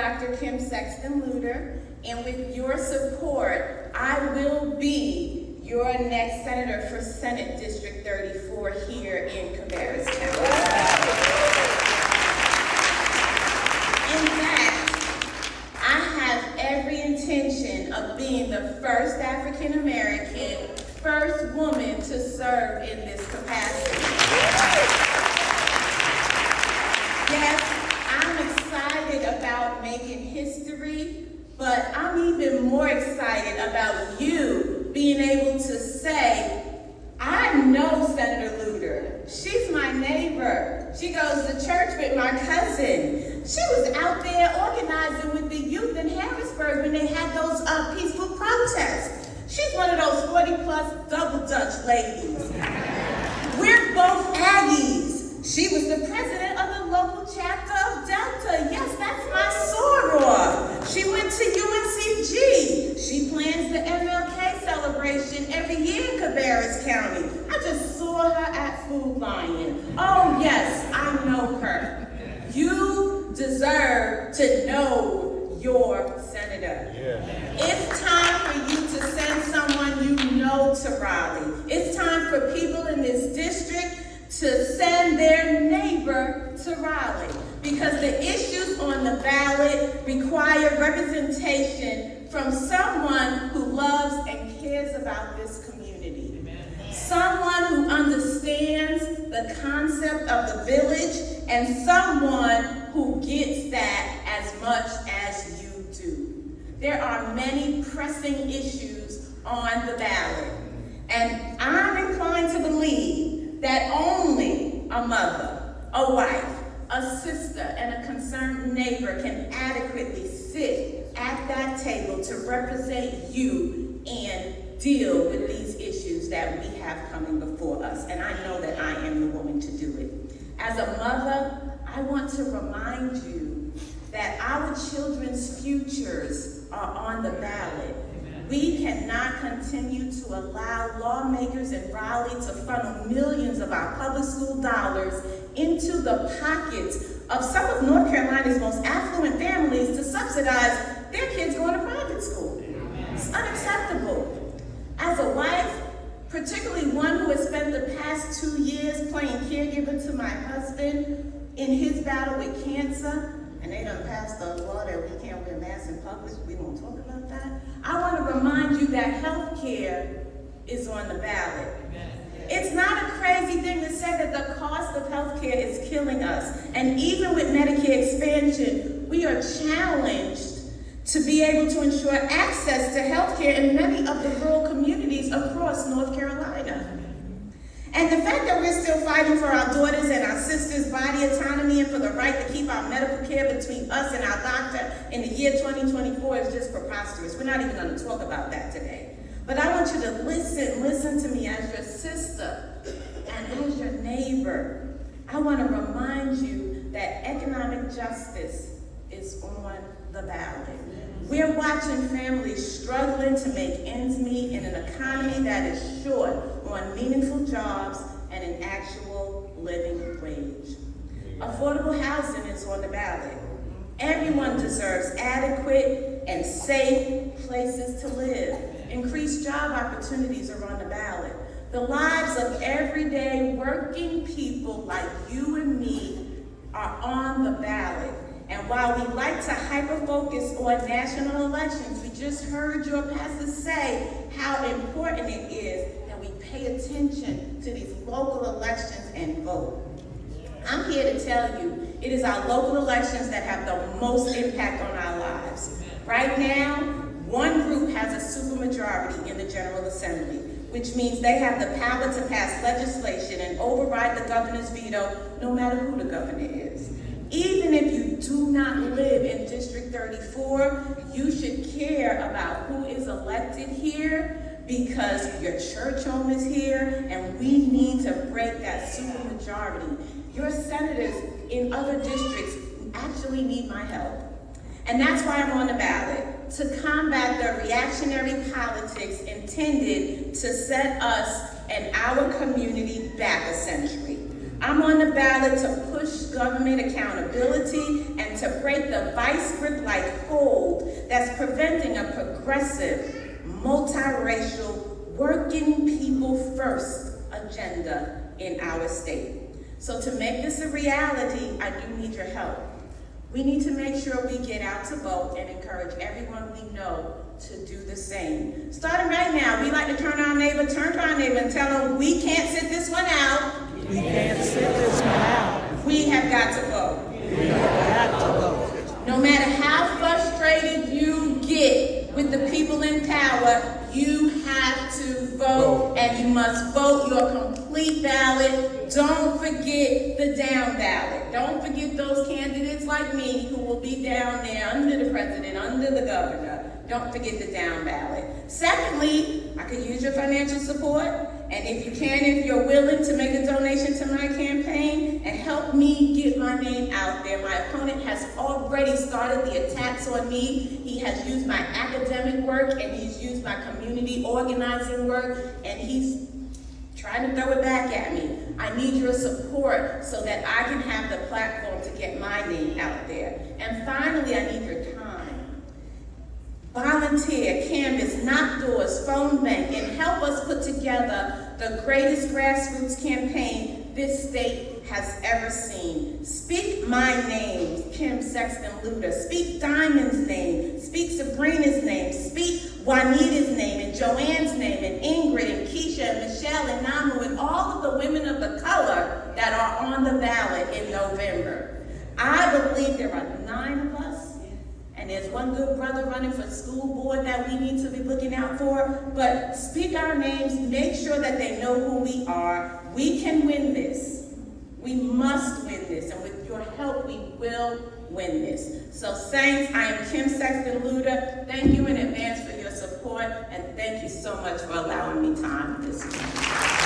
Dr. Kim Sexton-Luter, and with your support, I will be your next senator for Senate District 34 here in Cabarrus County. In fact, I have every intention of being the first African American, first woman to serve in this capacity. Yes, I'm excited about making history, but I'm even more excited about you being able to say, I know Senator Luter. She's my neighbor. She goes to church with my cousin. She was out there organizing with the youth in Harrisburg when they had those peaceful protests. She's one of those 40-plus double Dutch ladies. We're both Aggies. She was the president of the local chapter of Delta. Yes, that's my soror. She went to UNCG. She plans the MLK celebration every year in Cabarrus County. I just saw her at Food Lion. Oh yes, I know her. You deserve to know your senator. Yeah. It's time for you to send someone you know to Raleigh. It's time for people in this district to send their neighbor to Raleigh, because the issues on the ballot require representation from someone who loves and cares about this community. Amen. Someone who understands the concept of the village, and someone who gets that as much as you do. There are many pressing issues on the ballot, and I'm inclined to believe that only a mother, a wife, a sister, and a concerned neighbor can adequately sit at that table to represent you and deal with these issues that we have coming before us. And I know that I am the woman to do it. As a mother, I want to remind you that our children's futures are on the ballot. We cannot continue to allow lawmakers in Raleigh to funnel millions of our public school dollars into the pockets of some of North Carolina's most affluent families to subsidize their kids going to private school. It's unacceptable. As a wife, particularly one who has spent the past 2 years playing caregiver to my husband in his battle with cancer, and they done passed the law that we can't wear masks in public. We won't talk about that. I want to remind you that health care is on the ballot. It's not a crazy thing to say that the cost of health care is killing us. And even with Medicare expansion, we are challenged to be able to ensure access to health care in many of the rural communities across North Carolina. And the fact that we're still fighting for our daughters and our sisters' body autonomy and for the right to keep our medical care between us and our doctor in the year 2024 is just preposterous. We're not even going to talk about that today. But I want you to listen to me as your sister and as your neighbor. I want to remind you that economic justice is on the ballot. We're watching families struggling to make ends meet in an economy that is short on meaningful jobs and an actual living wage. Affordable housing is on the ballot. Everyone deserves adequate and safe places to live. Increased job opportunities are on the ballot. The lives of everyday working people like you and me are on the ballot. And while we like to hyper-focus on national elections, we just heard your pastor say how important it is that we pay attention to these local elections and vote. I'm here to tell you, it is our local elections that have the most impact on our lives. Right now, one group has a supermajority in the General Assembly, which means they have the power to pass legislation and override the governor's veto, no matter who the governor is. Even if you do not live in District 34, you should care about who is elected here, because your church home is here, and we need to break that supermajority. Your senators in other districts actually need my help. And that's why I'm on the ballot, to combat the reactionary politics intended to set us and our community back a century. I'm on the ballot to push government accountability and to break the vice grip-like hold that's preventing a progressive, multiracial, working people first agenda in our state. So to make this a reality, I do need your help. We need to make sure we get out to vote and encourage everyone we know to do the same. Starting right now, we like to turn to our neighbor and tell them we can't sit this one out. We can't sit this one out. We have got to vote. We have got to vote. No matter how frustrated you get with the people in power, you have to vote, and you must vote your complete ballot. Don't forget the down ballot. Don't forget those candidates like me who will be down there under the president, under the governor. Don't forget the down ballot. Secondly, I could use your financial support, and if you're willing to make a donation to my campaign and help me get my name out there. My opponent has already started the attacks on me. He has used my academic work, and he's used my community organizing work, and he's trying to throw it back at me. I need your support so that I can have the platform to get my name out there. And finally, I need your time. Volunteer, canvass, knock doors, phone bank, and help us put together the greatest grassroots campaign this state has ever seen. Speak my name, Kim Sexton Luter. Speak Diamond's name. Speak Sabrina's name. Speak Juanita's name, and Joanne's name, and Ingrid, and Keisha, and Michelle, and Namu, and all of the women of the color that are on the ballot in November. I believe there are 9 of us. And there's one good brother running for school board that we need to be looking out for. But speak our names, make sure that they know who we are. We can win this. We must win this. And with your help, we will win this. So Saints, I am Kim Sexton Luter. Thank you in advance for your support. And thank you so much for allowing me time this week.